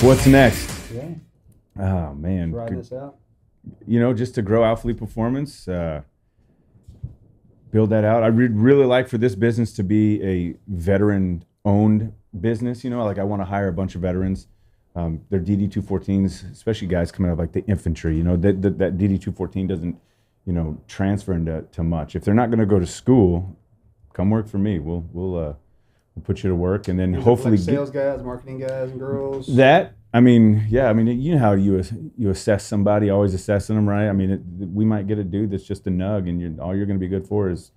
What's next? Yeah. Oh man, Try this out. You know, just to grow Alphalete Performance, build that out. I really like for this business to be a veteran-owned business. You know, like I want to hire a bunch of veterans. They're DD-214s, especially guys coming out of like the infantry. You know, that DD-214 doesn't, you know, transfer into much. If they're not going to go to school, come work for me. We'll put you to work, and then hopefully like sales guys, marketing guys, and girls. That. I mean, yeah. I mean, you know how you assess somebody, always assessing them, right? I mean, we might get a dude that's just a nug, and all you're going to be good for is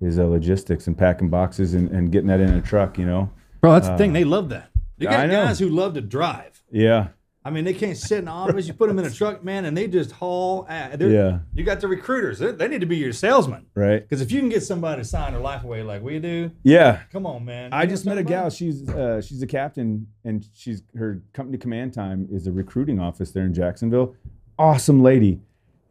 logistics and packing boxes and getting that in a truck, you know. Bro, that's the thing. They love that. You I got know. guys who love to drive. Yeah. I mean, they can't sit in the office. You put them in a truck, man, and they just haul. Yeah. You got the recruiters. They need to be your salesmen. Right. Because if you can get somebody to sign their life away like we do, Yeah. come on, man. I just met a gal. She's a captain, and her company command time is a recruiting office there in Jacksonville. Awesome lady.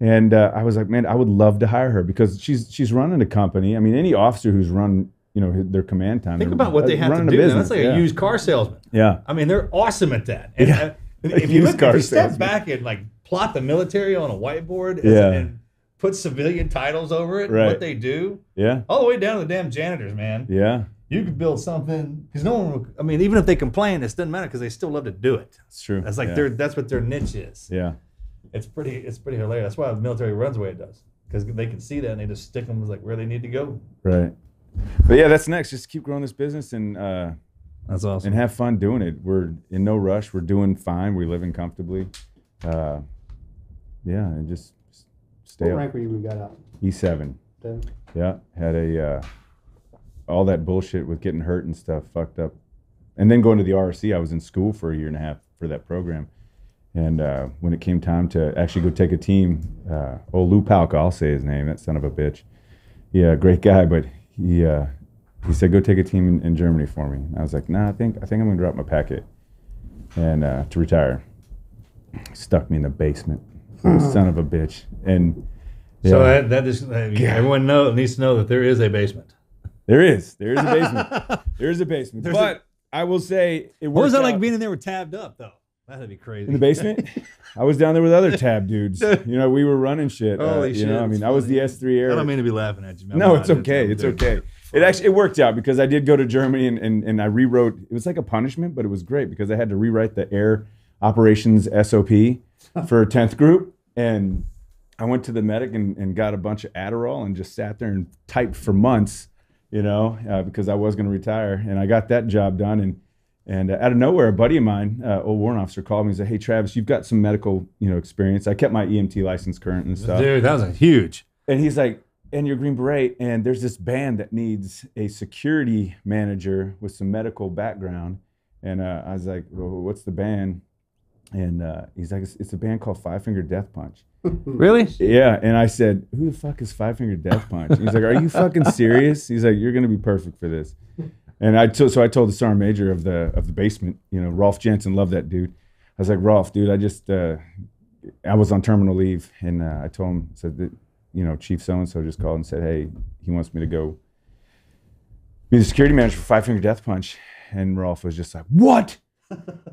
And I was like, man, I would love to hire her because she's running a company. I mean, any officer who's run, you know, their command time. Think about what they have to do. That's like a used car salesman. Yeah. I mean, they're awesome at that. And, Yeah. If you step back and like plot the military on a whiteboard and put civilian titles over it, Right. what they do, all the way down to the damn janitors, man. Yeah. You could build something because no one. I mean, even if they complain, it doesn't matter because they still love to do it. It's true. That's like that's what their niche is. Yeah. It's pretty hilarious. That's why the military runs the way it does because they can see that and they just stick them like where they need to go. Right. But yeah, that's next. Just keep growing this business and that's awesome. and have fun doing it. We're in no rush. We're doing fine. We're living comfortably. Yeah, and just stay What up. rank were you when you got out? E7. 10? Yeah, had all that bullshit with getting hurt and stuff fucked up. And then going to the RRC, I was in school for a year and a half for that program. And when it came time to actually go take a team, old Lou Palka, I'll say his name, that son of a bitch. Yeah, great guy, but he said, go take a team in Germany for me. And I was like, nah, I think I'm gonna drop my packet and to retire. Stuck me in the basement. Son of a bitch. And so that is everyone needs to know that there is a basement. There is a basement. There is a basement. But I will say it worked. What was that out. like being in there with tabbed up though? That'd be crazy. In the basement? I was down there with other tab dudes. You know, we were running shit. Holy shit, you know, I mean, I was the S3 air. I don't mean to be laughing at you. No, it's okay. It's okay. It worked out because I did go to Germany and I rewrote. It was like a punishment, but it was great because I had to rewrite the air operations SOP for 10th group. And I went to the medic and got a bunch of Adderall and just sat there and typed for months, you know, because I was going to retire. And I got that job done. And out of nowhere, a buddy of mine, old warrant officer, called me and said, hey, Travis, you've got some medical, you know, experience. I kept my EMT license current and stuff. Dude, that was huge. And he's like, and you're Green Beret, and there's this band that needs a security manager with some medical background. And I was like, well, what's the band? And he's like, it's a band called Five Finger Death Punch. Really? Yeah. And I said, who the fuck is Five Finger Death Punch? And he's like, are you fucking serious? He's like, you're going to be perfect for this. And so I told the sergeant major of the basement, you know, Rolf Jensen, loved that dude. I was like, Rolf, dude, I was on terminal leave. And I told him, said that, you know, Chief so-and-so just called and said, hey, he wants me to go be the security manager for Five Finger Death Punch. And Rolf was just like, what?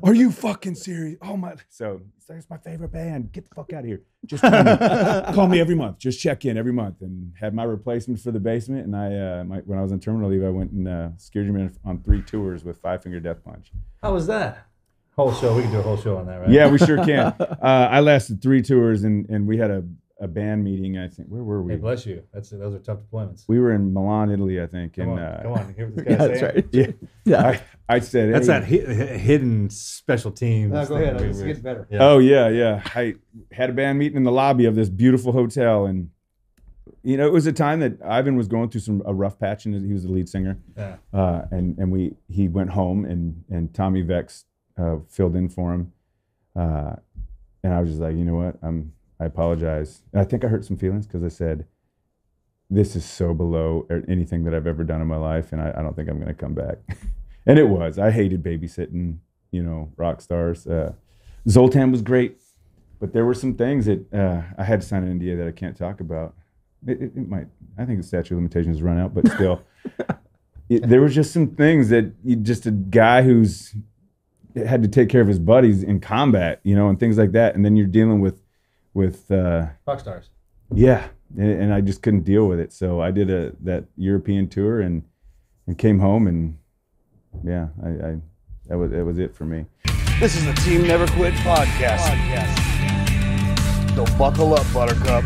Are you fucking serious? Oh my! So it's my favorite band. Get the fuck out of here. Just call me every month. Just check in every month. And had my replacement for the basement. And I, when I was on terminal leave, I went and security man on 3 tours with Five Finger Death Punch. How was that? Whole show. We can do a whole show on that, right? Yeah, we sure can. I lasted 3 tours, and we had a band meeting. I think where were we? Hey, bless you. Those are tough deployments. We were in Milan, Italy, I think. Come on. Hear what this guy's that's saying? right. Yeah. I said that's hey. that hidden special team. No, go ahead. It gets better. Yeah. Oh yeah. I had a band meeting in the lobby of this beautiful hotel, and you know, it was a time that Ivan was going through a rough patch, and he was the lead singer. Yeah. And he went home, and Tommy Vex filled in for him, and I was just like, you know what, I apologize. And I think I hurt some feelings because I said, this is so below anything that I've ever done in my life, and I don't think I'm going to come back. And it was. I hated babysitting, you know, rock stars. Zoltan was great, but there were some things that I had to sign an NDA that I can't talk about. It might. I think the statute of limitations run out, but still, there was just some things that just a guy who's had to take care of his buddies in combat, you know, and things like that. And then you're dealing with rock stars. Yeah, and I just couldn't deal with it. So I did that European tour and came home, and yeah, that was it for me. This is the Team Never Quit podcast. So buckle up, Buttercup.